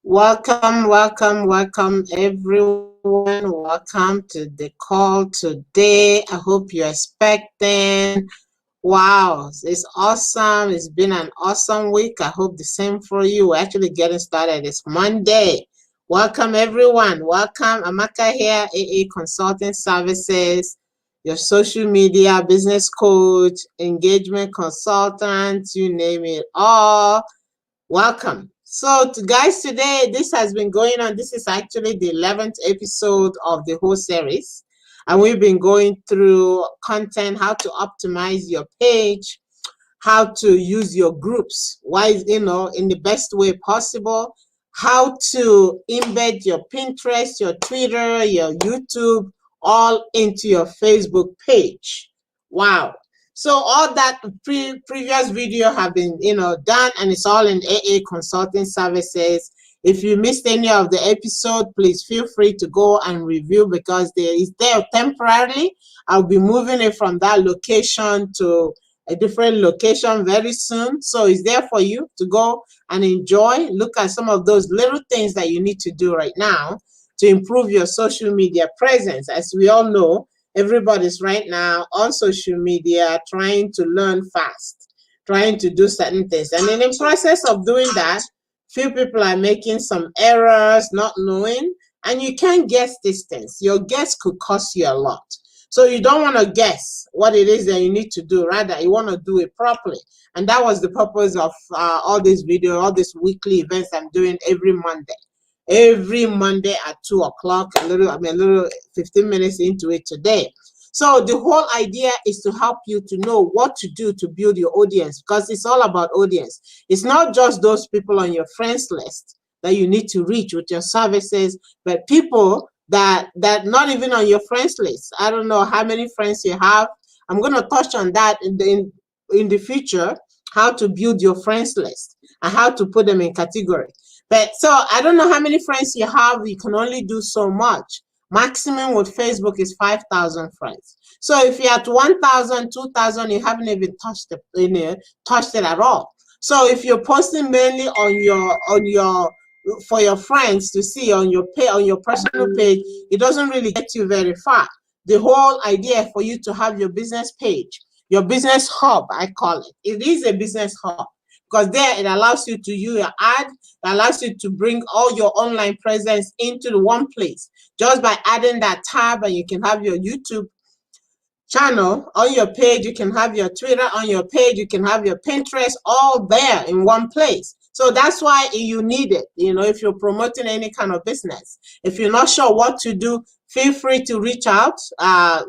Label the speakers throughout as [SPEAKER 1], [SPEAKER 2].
[SPEAKER 1] Welcome, welcome, welcome, everyone. Welcome to the call today. I hope you're expecting. Wow, it's awesome. It's been an awesome week. I hope the same for you. We're actually getting started. It's Monday. Welcome, everyone. Welcome. Amaka here, AA Consulting Services, your social media business coach, engagement consultant, you name it all. Welcome. So, guys, today this has been going on. This is actually the 11th episode of the whole series, and we've been going through content, how to optimize your page, how to use your groups, why, in the best way possible, how to embed your Pinterest, your Twitter, your YouTube, all into your Facebook page. Wow. So all that previous video have been, done, and it's all in AA Consulting Services. If you missed any of the episode, please feel free to go and review, because it's there temporarily. I'll be moving it from that location to a different location very soon. So it's there for you to go and enjoy. Look at some of those little things that you need to do right now to improve your social media presence. As we all know, everybody's right now on social media trying to learn fast, trying to do certain things. And in the process of doing that, few people are making some errors, not knowing, and you can't guess these things. Your guess could cost you a lot. So you don't want to guess what it is that you need to do. Rather, you want to do it properly. And that was the purpose of all these videos, all these weekly events I'm doing every Monday. Every Monday at 2 o'clock, a little 15 minutes into it today. So the whole idea is to help you to know what to do to build your audience, because it's all about audience. It's not just those people on your friends list that you need to reach with your services, but people that not even on your friends list. I don't know how many friends you have. I'm going to touch on that in the future, how to build your friends list and how to put them in category. But so I don't know how many friends you have. You can only do so much. Maximum with Facebook is 5,000 friends. So if you're at 1,000, 2,000, you haven't even touched it at all. So if you're posting mainly for your friends to see on your personal page, it doesn't really get you very far. The whole idea for you to have your business page, your business hub, I call it. It is a business hub, because there it allows you to use your ad, it allows you to bring all your online presence into the one place just by adding that tab. And you can have your YouTube channel on your page, you can have your Twitter on your page, you can have your Pinterest, all there in one place. So that's why you need it. If you're promoting any kind of business, if you're not sure what to do, feel free to reach out.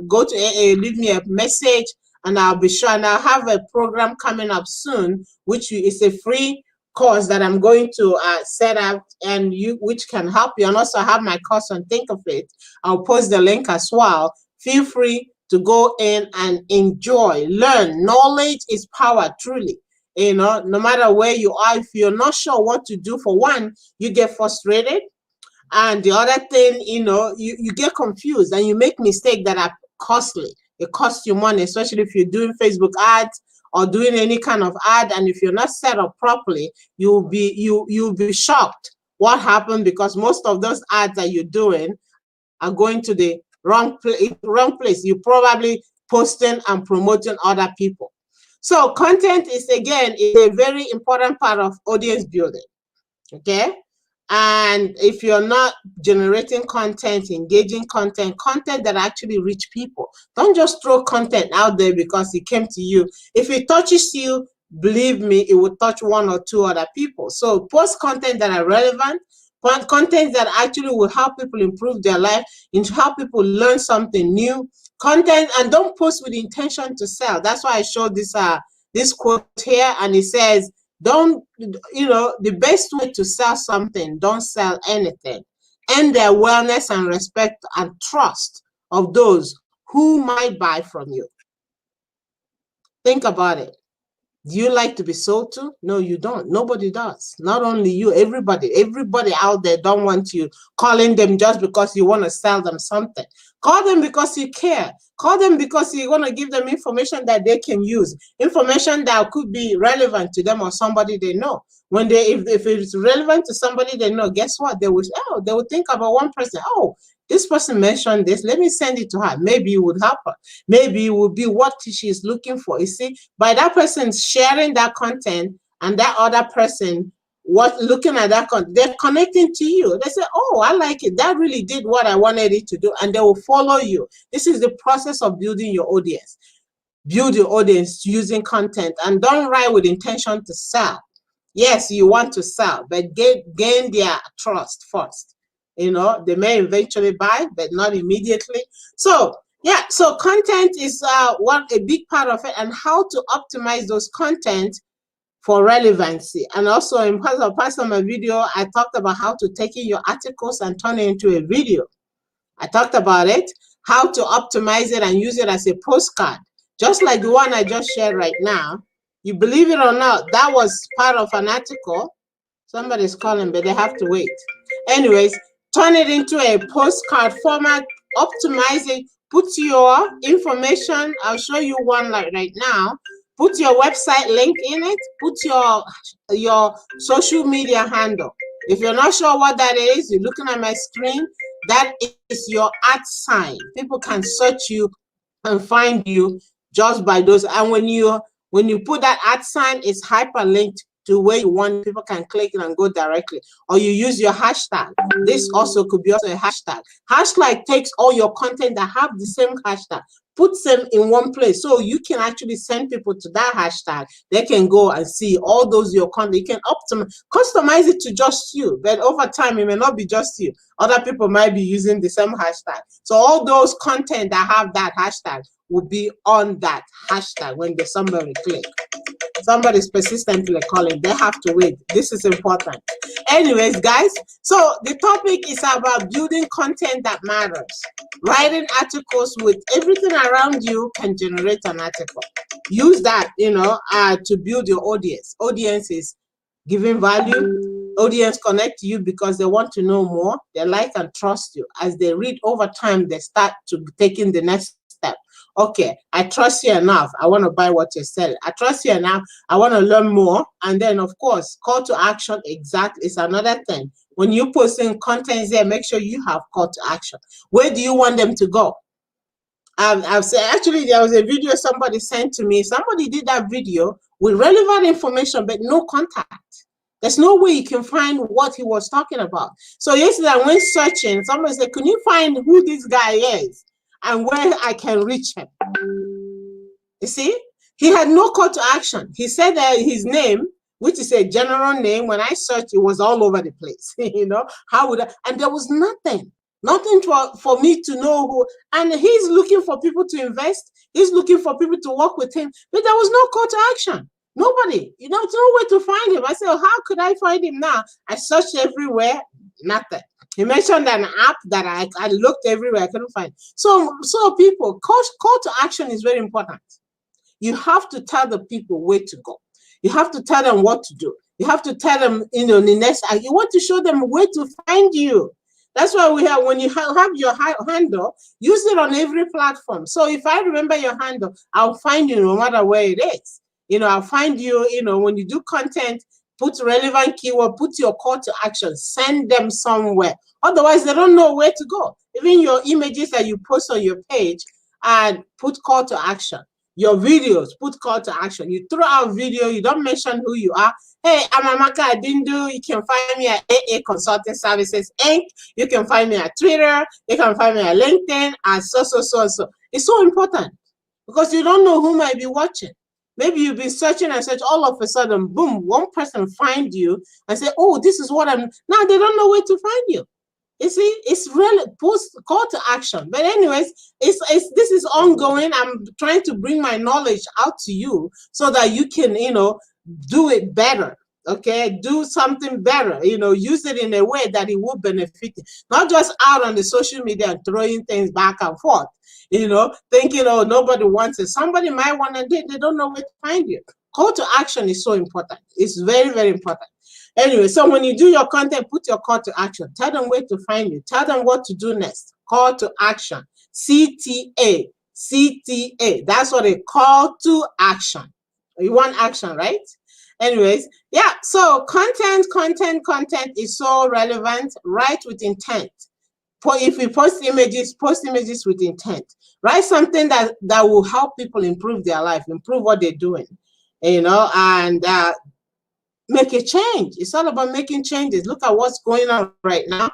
[SPEAKER 1] Go to AA, leave me a message, and I'll be sure. And I'll have a program coming up soon, which is a free course that I'm going to set up, and which can help you. And also have my course on Think of It. I'll post the link as well. Feel free to go in and enjoy, learn. Knowledge is power, truly. No matter where you are, if you're not sure what to do, for one, you get frustrated. And the other thing, you get confused and you make mistakes that are costly. It costs you money, especially if you're doing Facebook ads or doing any kind of ad. And if you're not set up properly, you'll be shocked what happened, because most of those ads that you're doing are going to the wrong place. You're probably posting and promoting other people. So content is a very important part of audience building. Okay. And if you're not generating content, engaging content that actually reach people, don't just throw content out there because it came to you. If it touches you, believe me, it will touch one or two other people. So post content that are relevant, content that actually will help people improve their life, and help people learn something new. Content, and don't post with the intention to sell. That's why I showed this quote here, and it says, the best way to sell something, don't sell anything. Earn the awareness and respect and trust of those who might buy from you. Think about it. Do you like to be sold to? No, you don't. Nobody does. Not only you, everybody out there don't want you calling them just because you want to sell them something. Call them because you care. Call them because you want to give them information that they can use, information that could be relevant to them or somebody they know. When they, if it's relevant to somebody they know, guess what? They will think about one person. Oh, this person mentioned this. Let me send it to her. Maybe it would help her. Maybe it would be what she's looking for. You see, by that person sharing that content and that other person looking at that content, they're connecting to you. They say, oh, I like it. That really did what I wanted it to do. And they will follow you. This is the process of building your audience. Build your audience using content, and don't write with intention to sell. Yes, you want to sell, but gain their trust first. You know, they may eventually buy, but not immediately. So yeah, so content is a big part of it, and how to optimize those content for relevancy. And also in part of my video, I talked about how to take in your articles and turn it into a video. I talked about it, how to optimize it and use it as a postcard, just like the one I just shared right now. You believe it or not, that was part of an article. Somebody's calling, but they have to wait. Anyways, turn it into a postcard format, optimize it, put your information. I'll show you one like right now. Put your website link in it, put your social media handle. If you're not sure what that is, you're looking at my screen, that is your @ sign. People can search you and find you just by those. And when you put that @ sign, it's hyperlinked to where you want. People can click it and go directly. Or you use your hashtag. This also could be also a hashtag. Hashtag takes all your content that have the same hashtag, puts them in one place, so you can actually send people to that hashtag. They can go and see all those your content. You can customize it to just you, but over time it may not be just you. Other people might be using the same hashtag. So all those content that have that hashtag will be on that hashtag when somebody click. Somebody's persistently calling. They have to wait. This is important. Anyways, guys, so the topic is about building content that matters. Writing articles with everything around you can generate an article. Use that, to build your audience. Audience is giving value. Audience connect to you because they want to know more. They like and trust you. As they read over time, they start to taking the next step. Okay, I trust you enough. I want to buy what you're selling. I trust you enough. I want to learn more. And then, of course, call to action exactly is another thing. When you're posting content there, make sure you have call to action. Where do you want them to go? I've said, actually, there was a video somebody sent to me. Somebody did that video with relevant information, but no contact. There's no way you can find what he was talking about. So yesterday, I went searching. Somebody said, can you find who this guy is and where I can reach him? You see, he had no call to action. He said that his name, which is a general name, when I searched, it was all over the place. How would I? And there was nothing for me to know who. And he's looking for people to invest. He's looking for people to work with him. But there was no call to action. Nobody, there's no way to find him. I said, well, how could I find him now? I searched everywhere, nothing. He mentioned an app that I looked everywhere, I couldn't find. So people, call to action is very important. You have to tell the people where to go. You have to tell them what to do. You have to tell them, the next, you want to show them where to find you. That's why when you have your handle, use it on every platform. So if I remember your handle, I'll find you no matter where it is. I'll find you, when you do content, put relevant keyword, put your call to action, send them somewhere. Otherwise, they don't know where to go. Even your images that you post on your page, and put call to action. Your videos, put call to action. You throw out video, you don't mention who you are. Hey, I'm Amaka Adindu. You can find me at AA Consulting Services, Inc. You can find me at Twitter. You can find me at LinkedIn, and so. It's so important because you don't know who might be watching. Maybe you've been searching and search, all of a sudden, boom, one person find you and say, oh, this is what I'm, now they don't know where to find you. You see, it's really call to action. But anyways, this is ongoing. I'm trying to bring my knowledge out to you so that you can, do it better. Okay, do something better, use it in a way that it will benefit you. Not just out on the social media and throwing things back and forth, thinking, oh, nobody wants it. Somebody might want to, they don't know where to find you. Call to action is so important. It's very, very important. Anyway, so when you do your content, put your call to action. Tell them where to find you. Tell them what to do next. Call to action. CTA. CTA. That's what they call to action. You want action, right? Anyways, yeah. So content is so relevant. Write with intent. If you post images with intent. Write something that will help people improve their life, improve what they're doing, and make a change. It's all about making changes. Look at what's going on right now.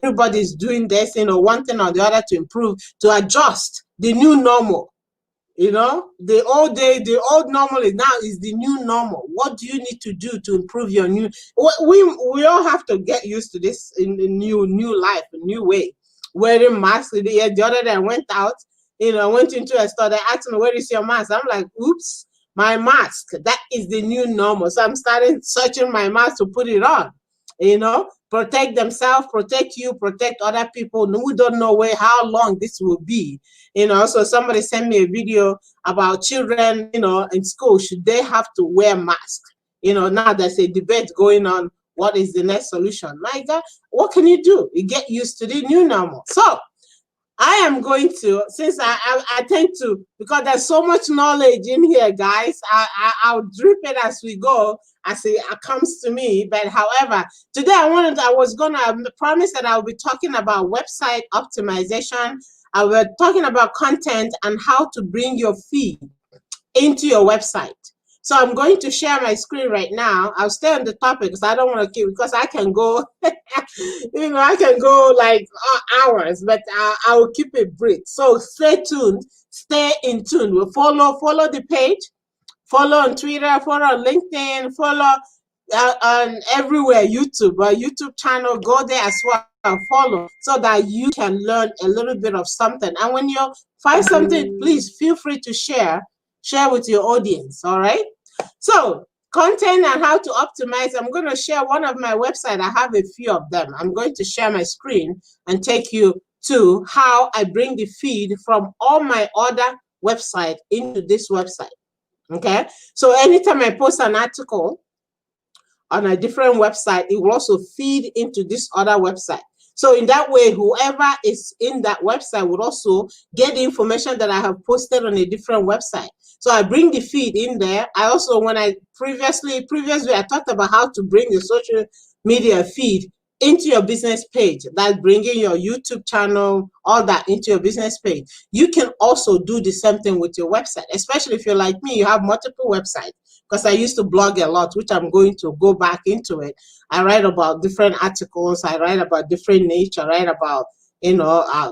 [SPEAKER 1] Everybody's doing this, one thing or the other to improve, to adjust the new normal. The old normal is now is the new normal. What do you need to do to improve your new? We all have to get used to this in the new life, a new way. Wearing masks. The other day I went out, went into a store. They asked me, "Where is your mask?" I'm like, "Oops, my mask." That is the new normal. So I'm starting searching my mask to put it on. Protect themselves, protect you, protect other people. We don't know how long this will be. So somebody sent me a video about children, in school. Should they have to wear masks? Now there's a debate going on. What is the next solution? My God, what can you do? You get used to the new normal. So I am going to, since I tend to, because there's so much knowledge in here, guys, I'll drip it as we go, as it comes to me. But however, today I was going to promise that I'll be talking about website optimization. I was talking about content and how to bring your feed into your website. So I'm going to share my screen right now. I'll stay on the topic because I don't want to keep, because I can go, I can go like hours, but I will keep it brief. So stay tuned, stay in tune. We'll follow the page, follow on Twitter, follow on LinkedIn, follow on everywhere, YouTube channel, go there as well. Follow so that you can learn a little bit of something. And when you find something, please feel free to share with your audience. All right. So content and how to optimize. I'm going to share one of my websites. I have a few of them. I'm going to share my screen and take you to how I bring the feed from all my other websites into this website. Okay. So anytime I post an article on a different website, it will also feed into this other website. So in that way, whoever is in that website would also get the information that I have posted on a different website. So I bring the feed in there. I also, when I previously I talked about how to bring the social media feed into your business page. That's bringing your YouTube channel, all that into your business page. You can also do the same thing with your website, especially if you're like me, you have multiple websites. Because I used to blog a lot, which I'm going to go back into it. I write about different articles. I write about different niche. I write about,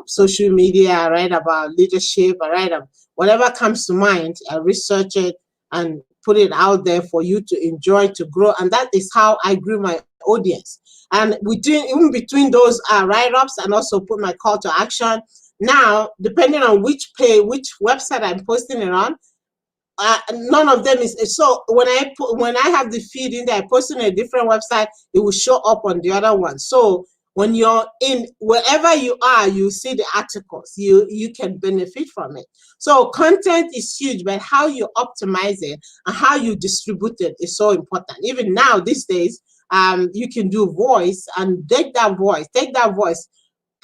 [SPEAKER 1] social media. I write about leadership. I write about whatever comes to mind. I research it and put it out there for you to enjoy, to grow. And that is how I grew my audience. And even between those write-ups and also put my call to action. Now, depending on which website I'm posting it on, none of them is so. When I have the feed in there, I post on a different website, it will show up on the other one. So when you're in wherever you are, you see the articles, you can benefit from it. So content is huge, but how you optimize it and how you distribute it is so important. Even now these days, you can do voice and take that voice,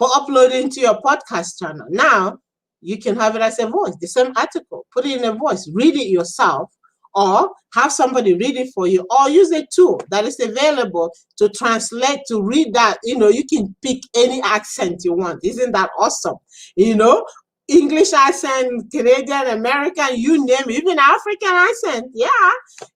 [SPEAKER 1] upload it into your podcast channel. Now you can have it as a voice, the same article, put it in a voice, read it yourself, or have somebody read it for you, or use a tool that is available to translate, to read that. You can pick any accent you want. Isn't that awesome? English accent, Canadian, American, you name it, even African accent. Yeah,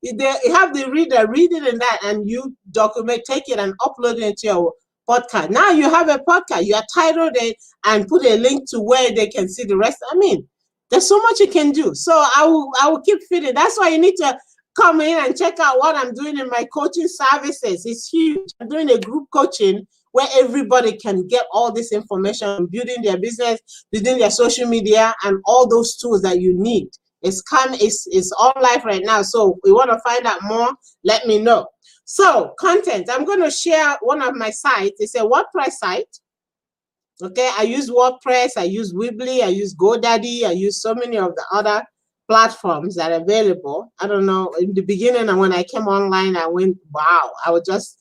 [SPEAKER 1] you have the reader read it in that, and you document, take it and upload it into your podcast. Now you have a podcast, you are titled it and put a link to where they can see the rest. I mean, there's so much you can do. So I will keep feeding. That's why you need to come in and check out what I'm doing in my coaching services. It's huge. I'm doing a group coaching where everybody can get all this information, building their business, building their social media, and all those tools that you need. It's on live right now. So if you want to find out more, let me know. So content, I'm going to share one of my sites. It's a WordPress site. Okay, I use WordPress, I use Weebly, I use GoDaddy, I use so many of the other platforms that are available. I don't know, in the beginning and when I came online, I went, wow, I was just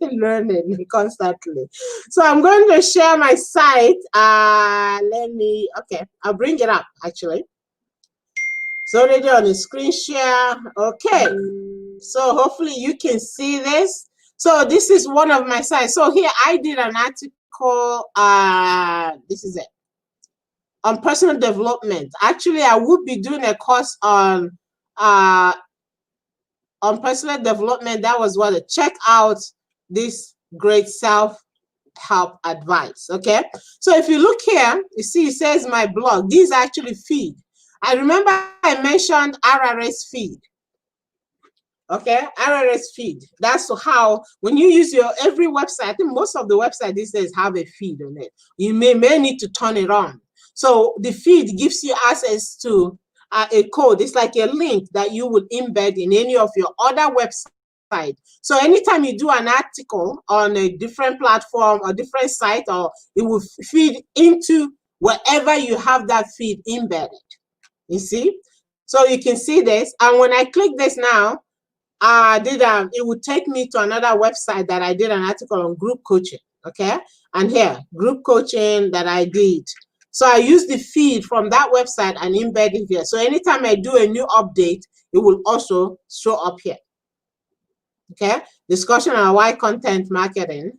[SPEAKER 1] learning constantly. So I'm going to share my site. Okay, I'll bring it up actually. So already on the screen share. Okay, so hopefully you can see this. So this is one of my sites. So here I did an article, this is it, on personal development. Actually, I would be doing a course on personal development. That was what, check out this great self-help advice. Okay, so if you look here, you see it says my blog. These actually feed. I remember I mentioned RRS feed. Okay, RRS feed. That's how, when you use your every website, I think most of the websites these days have a feed on it. You may need to turn it on. So the feed gives you access to a code. It's like a link that you would embed in any of your other websites. So anytime you do an article on a different platform or different site, or it will feed into wherever you have that feed embedded. You see? So you can see this. And when I click this now, it would take me to another website that I did an article on group coaching. Okay, and here, group coaching that I did. So I use the feed from that website and embed it here. So anytime I do a new update, it will also show up here. Okay, discussion on why content marketing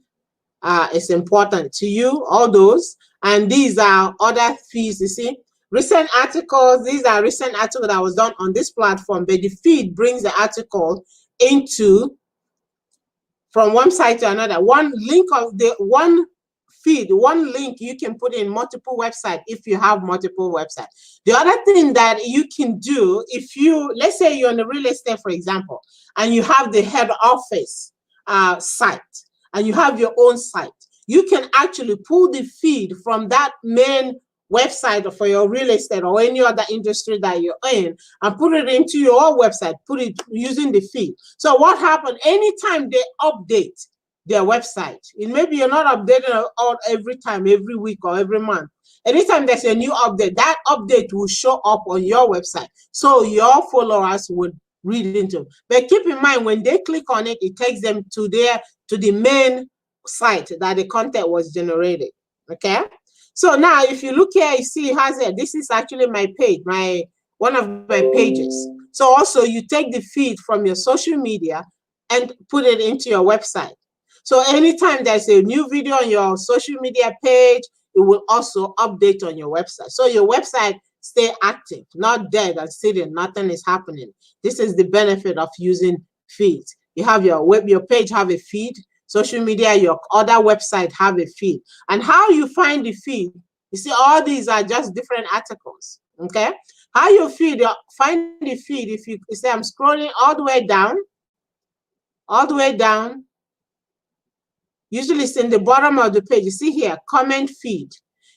[SPEAKER 1] is important to you, all those. And these are other feeds, you see. Recent articles, these are recent articles that was done on this platform, but the feed brings the article into, from one site to another. One link of the one feed, one link you can put in multiple websites if you have multiple websites. The other thing that you can do, if you, let's say you're in the real estate, for example, and you have the head office site, and you have your own site, you can actually pull the feed from that main website for your real estate or any other industry that you're in and put it into your website, put it using the feed. So what happened, anytime they update their website, it maybe you're not updating all every time, every week or every month. Anytime there's a new update, that update will show up on your website. So your followers would read into it. But keep in mind, when they click on it, it takes them to the main site that the content was generated. Okay. So now if you look here, you see it has it. This is actually my page, one of my pages. So also you take the feed from your social media and put it into your website. So anytime there's a new video on your social media page, it will also update on your website. So your website stay active, not dead and sitting, nothing is happening. This is the benefit of using feeds. You have your page have a feed, social media, your other website have a feed. And how you find the feed, you see all these are just different articles, okay? How you find the feed, if you say I'm scrolling all the way down, usually it's in the bottom of the page. You see here, comment feed.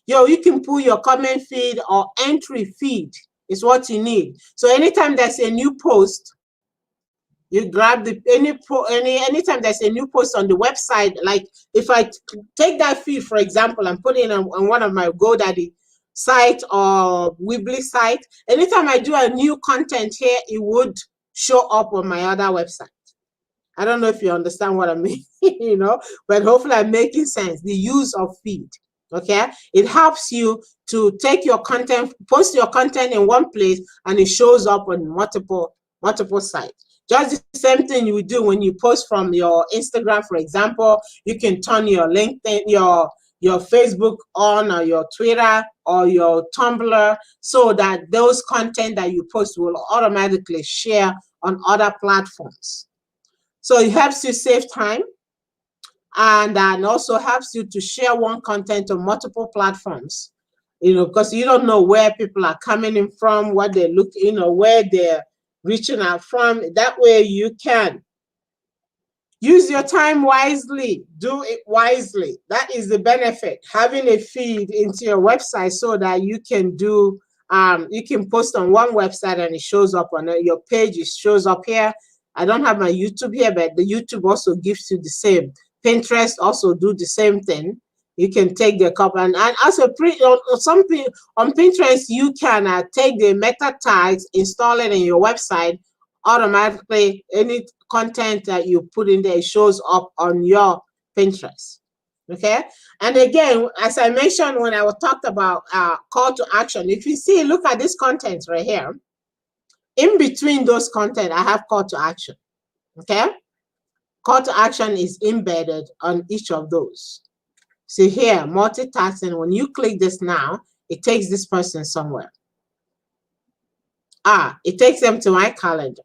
[SPEAKER 1] You can pull your comment feed or entry feed is what you need. So anytime there's a new post, you grab anytime there's a new post on the website, like if I take that feed, for example, and put it on one of my GoDaddy site or Weebly site, anytime I do a new content here, it would show up on my other website. I don't know if you understand what I mean, but hopefully I'm making sense. The use of feed, okay? It helps you to take your content, post your content in one place, and it shows up on multiple sites. Just the same thing you would do when you post from your Instagram, for example. You can turn your LinkedIn, your Facebook on, or your Twitter or your Tumblr, so that those content that you post will automatically share on other platforms. So it helps you save time, and also helps you to share one content on multiple platforms, because you don't know where people are coming in from, what they look, where they're reaching out from. That way you can use your time wisely, do it wisely. That is the benefit, having a feed into your website so that you can do, you can post on one website and it shows up on your page, it shows up here. I don't have my YouTube here, but the YouTube also gives you the same. Pinterest also do the same thing. You can take the copy, and also on Pinterest, you can take the meta tags, install it in your website. Automatically, any content that you put in there shows up on your Pinterest. Okay, and again, as I mentioned when I talked about call to action, if you see, look at this content right here. In between those content, I have call to action. Okay, call to action is embedded on each of those. See here, multitasking. When you click this now, it takes this person somewhere. It takes them to my calendar.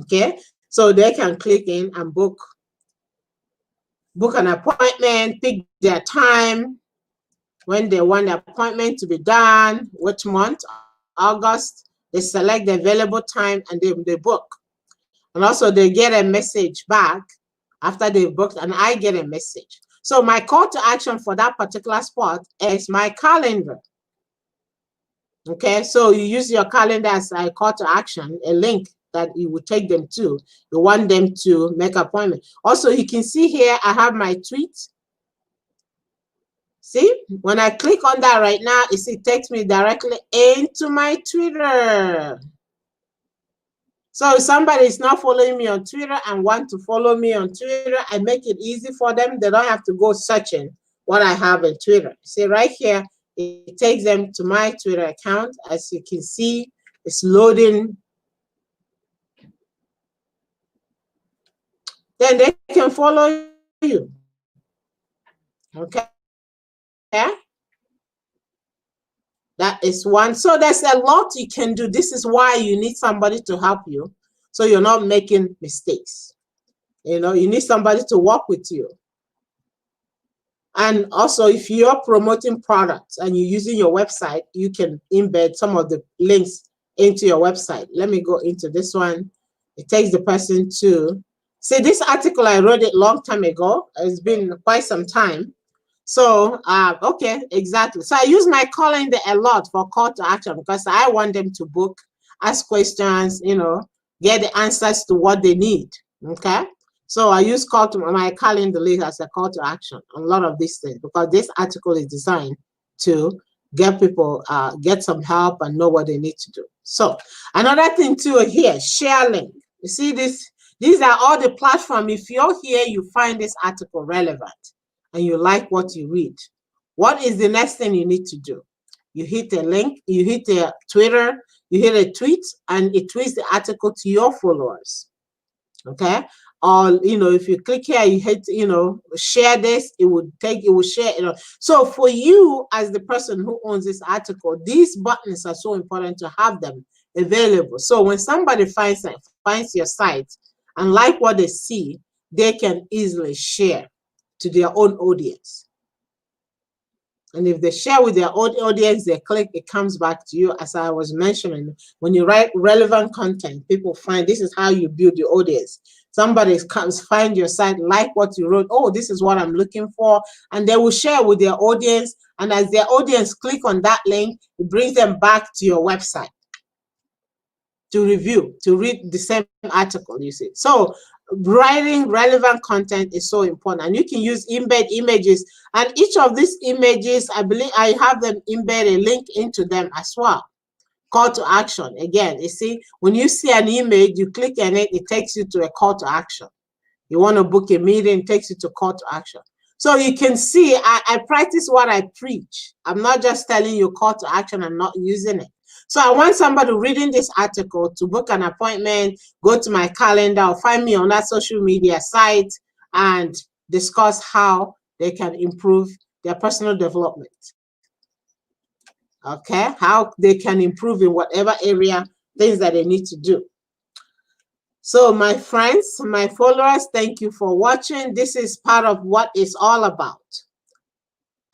[SPEAKER 1] Okay, so they can click in and book an appointment, pick their time, when they want the appointment to be done, which month, August. They select the available time and they book. And also they get a message back after they've booked, and I get a message. So my call to action for that particular spot is my calendar. Okay, so you use your calendar as a call to action, a link that you will take them to. You want them to make an appointment. Also, you can see here, I have my tweets. See, when I click on that right now, it takes me directly into my Twitter. So if somebody is not following me on Twitter and want to follow me on Twitter, I make it easy for them. They don't have to go searching what I have in Twitter. See right here, it takes them to my Twitter account. As you can see, it's loading. Then they can follow you. Okay. That is one. So there's a lot you can do. This is why you need somebody to help you, so you're not making mistakes. You know, you need somebody to work with you. And also, if you're promoting products and you're using your website, you can embed some of the links into your website. Let me go into this one. It takes the person to see this article. I wrote it a long time ago. It's been quite some time. So, okay, exactly. So I use my calendar a lot for call to action because I want them to book, ask questions, you know, get the answers to what they need. Okay. So I use my calendar list as a call to action on a lot of these things because this article is designed to get people, get some help and know what they need to do. So another thing too here, share link. You see this? These are all the platforms. If you're here, you find this article relevant and you like what you read, what is the next thing you need to do? You hit a link, you hit a Twitter, you hit a tweet, and it tweets the article to your followers. Okay. Or, you know, if you click here, you hit, you know, share this, it will share, you know. So for you as the person who owns this article, these buttons are so important to have them available. So when somebody finds your site and like what they see, they can easily share to their own audience. And if they share with their own audience, they click, it comes back to you. As I was mentioning, when you write relevant content, people find this is how you build your audience. Somebody comes, find your site, like what you wrote. Oh, this is what I'm looking for. And they will share with their audience. And as their audience click on that link, it brings them back to your website to review, to read the same article, you see. So writing relevant content is so important. And you can use embed images. And each of these images, I believe I have them embed a link into them as well. Call to action. Again, you see, when you see an image, you click on it, it takes you to a call to action. You want to book a meeting, it takes you to call to action. So you can see, I practice what I preach. I'm not just telling you call to action and not using it. So I want somebody reading this article to book an appointment, go to my calendar or find me on that social media site and discuss how they can improve their personal development. Okay, how they can improve in whatever area, things that they need to do. So my friends, my followers, thank you for watching. This is part of what it's all about.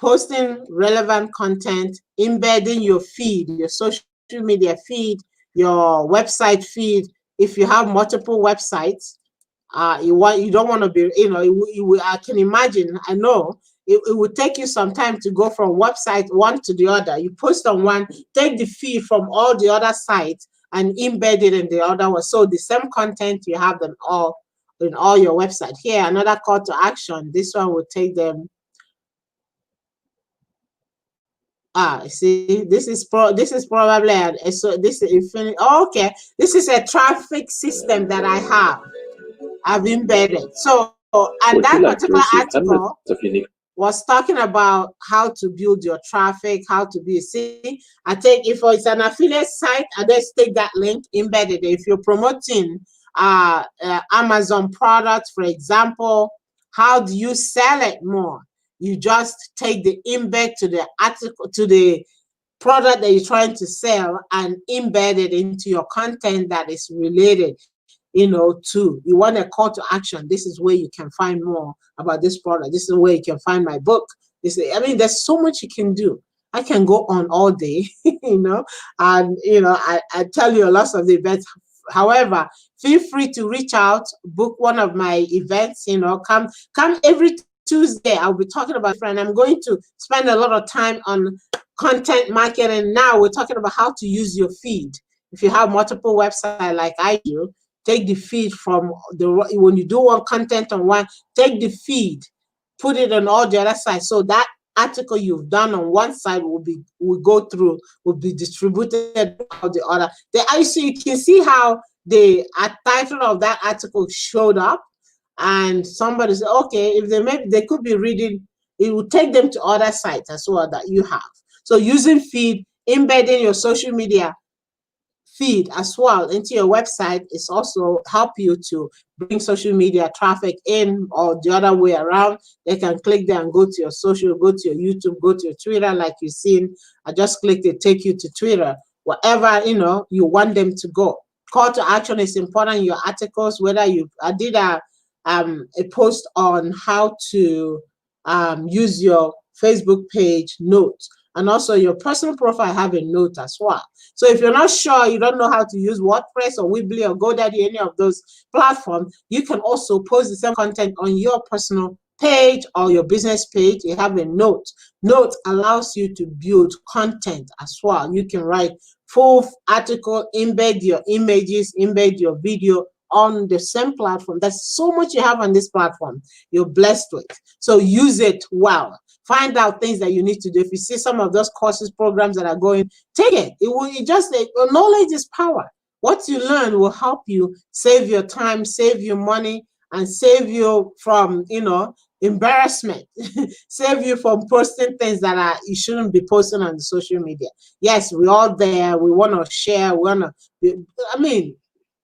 [SPEAKER 1] Posting relevant content, embedding your feed, your social media feed, your website feed. If you have multiple websites, you don't want to be, you know, I can imagine, I know, it would take you some time to go from website one to the other. You post on one, take the feed from all the other sites and embed it in the other one. So the same content, you have them all in all your website. Here, another call to action. This one will take them See, this is probably so this is okay. This is a traffic system that I've embedded. So, and that particular article was talking about how to build your traffic, how to be. See, I take if it's an affiliate site, I just take that link, embedded it. If you're promoting Amazon products, for example, how do you sell it more? You just take the embed to the article, to the product that you're trying to sell, and embed it into your content that is related, to. You want a call to action. This is where you can find more about this product. This is where you can find my book. There's so much you can do. I can go on all day, and I tell you a lot of the events. However, feel free to reach out, book one of my events. Come every Tuesday. I'll be talking about friend. I'm going to spend a lot of time on content marketing. Now we're talking about how to use your feed. If you have multiple websites like I do, take the feed from when you do one content on one, take the feed, put it on all the other sides. So that article you've done on one side will be distributed on the other. You can see how the title of that article showed up, and somebody said, okay, if they could be reading, it will take them to other sites as well that you have. So using feed, embedding your social media feed as well into your website is also help you to bring social media traffic in, or the other way around. They can click there and go to your social, go to your YouTube, go to your Twitter, like you've seen. I just clicked it, take you to Twitter, wherever you want them to go. Call to action is important in your articles. I did a post on how to use your Facebook page notes, and also your personal profile have a note as well. So if you're not sure, you don't know how to use WordPress or Weebly or GoDaddy, any of those platforms, you can also post the same content on your personal page or your business page. You have a note. Note allows you to build content as well. You can write full article, embed your images, embed your video on the same platform. There's so much you have on this platform you're blessed with. So use it well. Find out things that you need to do. If you see some of those courses, programs that are going, take it. Knowledge is power. What you learn will help you save your time, save your money, and save you from, embarrassment. Save you from posting things that you shouldn't be posting on the social media. Yes, we're all there. We want to share.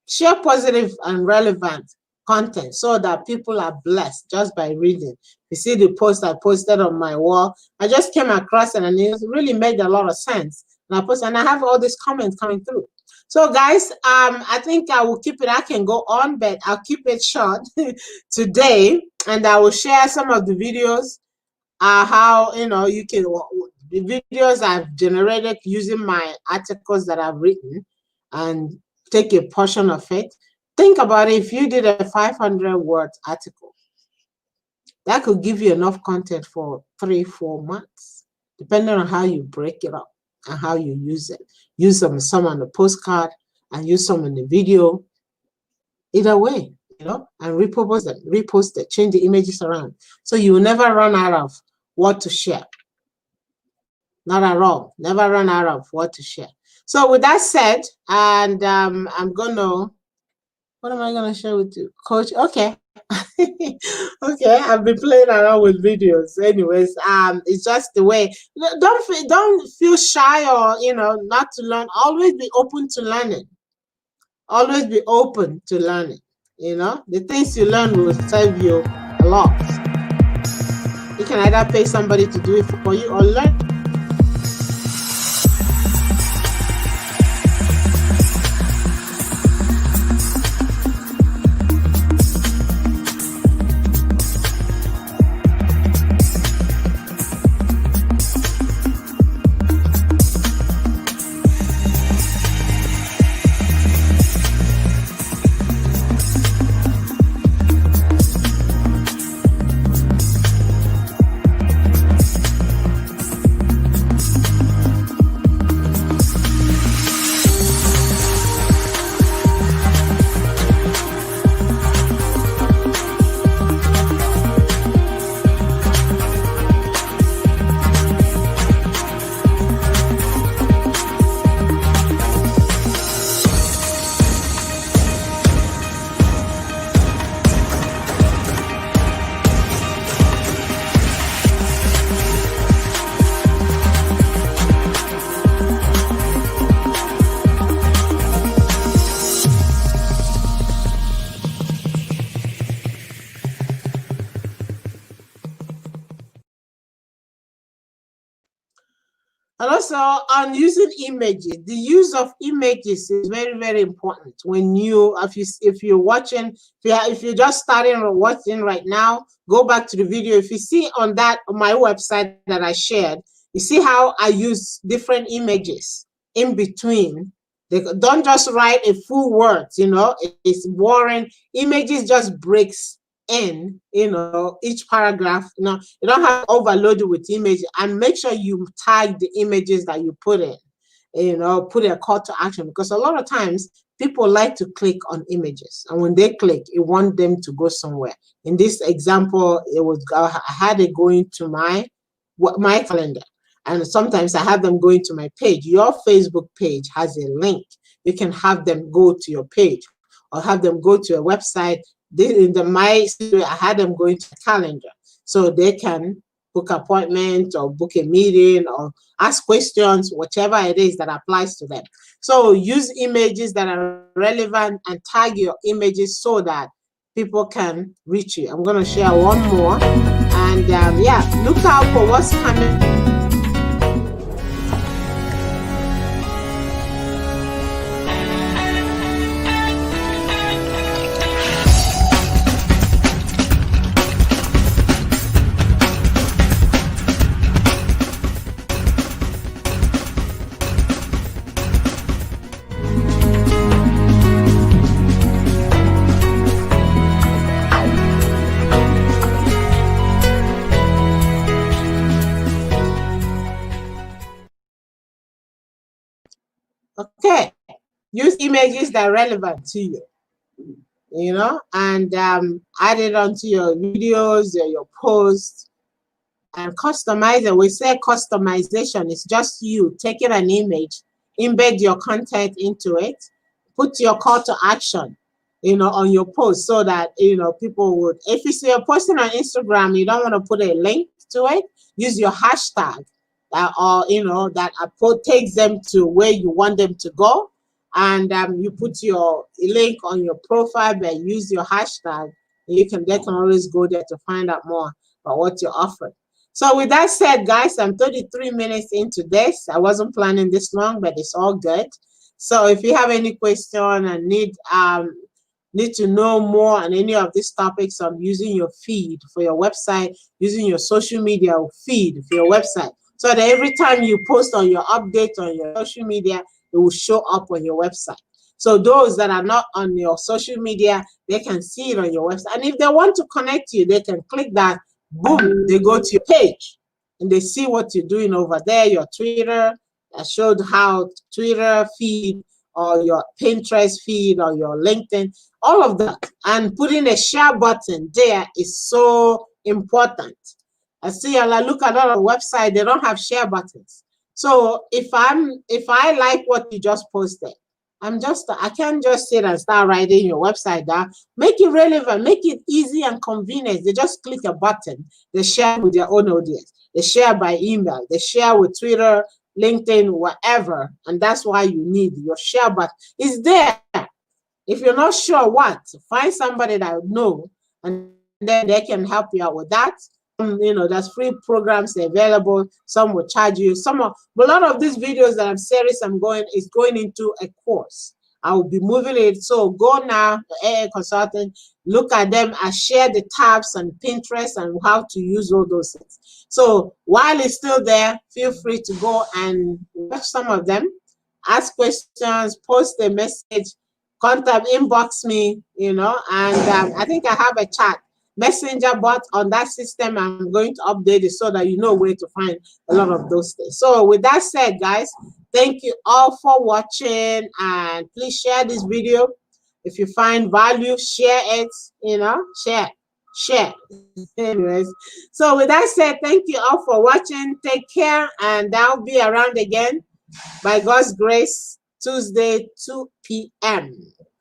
[SPEAKER 1] Share positive and relevant content so that people are blessed just by reading. You see the post I posted on my wall, I just came across it and it really made a lot of sense. And I have all these comments coming through. So guys, I think I will keep it. I can go on, but I'll keep it short today, and I will share some of the videos, how you can, the videos I've generated using my articles that I've written, and take a portion of it. Think about it. If you did a 500-word article, that could give you enough content for 3-4 months, depending on how you break it up and how you use it. Use some on the postcard and use some in the video. Either way, and repost it, change the images around. So you will never run out of what to share. Not at all. Never run out of what to share. So with that said, and what am I gonna share with you, Coach? Okay. Okay, I've been playing around with videos. Anyways, it's just the way. Don't feel shy or not to learn. Always be open to learning. Always be open to learning. The things you learn will serve you a lot. You can either pay somebody to do it for you or learn. And also on using images, the use of images is very, very important. When you, if you're watching, if you're just starting or watching right now, go back to the video. If you see on that on my website that I shared, you see how I use different images in between. They don't just write a full words, it's boring. Images just breaks in, each paragraph. You don't have to overload it with images, and make sure you tag the images that you put in, put a call to action, because a lot of times people like to click on images, and when they click, you want them to go somewhere. In this example, I had it going to my calendar, and sometimes I have them going to my page. Your Facebook page has a link. You can have them go to your page, or have them go to a website. I had them going to the calendar, so they can book appointment or book a meeting or ask questions, whatever it is that applies to them. So use images that are relevant and tag your images so that people can reach you. I'm going to share one more, and yeah, look out for what's coming. Okay, use images that are relevant to you, and add it onto your videos or your posts, and customize it. We say customization is just you taking an image, embed your content into it, put your call to action, on your post, so that people would, if you see you're posting on Instagram, you don't want to put a link to it, use your hashtag that, or that takes them to where you want them to go, and you put your link on your profile, but use your hashtag. They can always go there to find out more about what you're offering. So with that said, guys, I'm 33 minutes into this. I wasn't planning this long, but it's all good. So if you have any question and need to know more on any of these topics on using your feed for your website, using your social media feed for your website, so that every time you post on your update on your social media, it will show up on your website. So those that are not on your social media, they can see it on your website. And if they want to connect you, they can click that. Boom, they go to your page and they see what you're doing over there, your Twitter. I showed how Twitter feed or your Pinterest feed or your LinkedIn, all of that. And putting a share button there is so important. I look at a lot of websites, they don't have share buttons. So if I like what you just posted, I can't just sit and start writing your website down. Make it relevant, make it easy and convenient. They just click a button, they share with their own audience, they share by email, they share with Twitter, LinkedIn, whatever. And that's why you need your share button. It's there. If you're not sure what, find somebody that know, and then they can help you out with that. There's free programs available. Some will charge you. But a lot of these videos that I'm serious, is going into a course. I will be moving it. So go now, AA Consultant, look at them. I share the tabs and Pinterest and how to use all those things. So while it's still there, feel free to go and watch some of them, ask questions, post a message, contact, inbox me, and I think I have a chat messenger bot on that system. I'm going to update it so that you know where to find a lot of those things. So with that said, guys, thank you all for watching, and please share this video. If you find value, share it, share. Anyways, so with that said, thank you all for watching. Take care, and I'll be around again by God's grace, Tuesday, 2 p.m.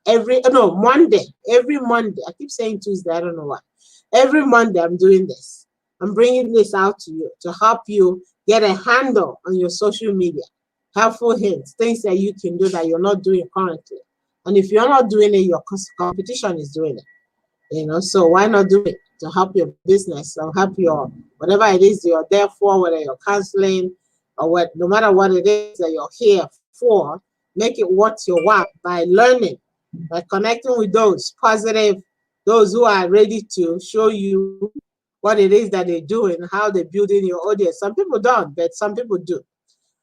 [SPEAKER 1] Monday. Every Monday. I keep saying Tuesday, I don't know why. Every Monday I'm doing this. I'm bringing this out to you to help you get a handle on your social media. Helpful hints, things that you can do that you're not doing currently. And if you're not doing it, your competition is doing it. So why not do it to help your business or help your whatever it is you're there for, whether you're counseling, or what, no matter what it is that you're here for, make it worth your while by learning, by connecting with those positive, those who are ready to show you what it is that they're doing, how they're building your audience. Some people don't, but some people do.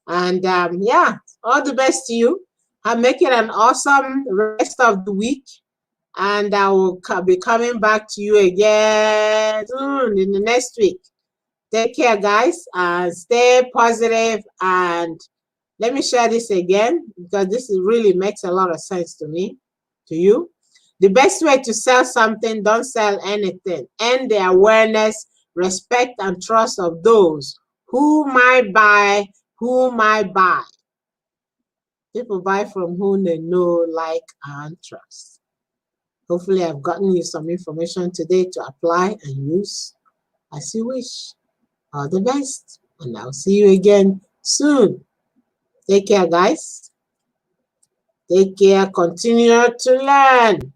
[SPEAKER 1] And yeah, all the best to you. And make it an awesome rest of the week. And I will be coming back to you again soon in the next week. Take care, guys. Stay positive. And let me share this again because this really makes a lot of sense to me, to you. The best way to sell something, don't sell anything. And the awareness, respect, and trust of those who might buy, who might buy. People buy from whom they know, like, and trust. Hopefully, I've gotten you some information today to apply and use as you wish. All the best, and I'll see you again soon. Take care, guys. Take care. Continue to learn.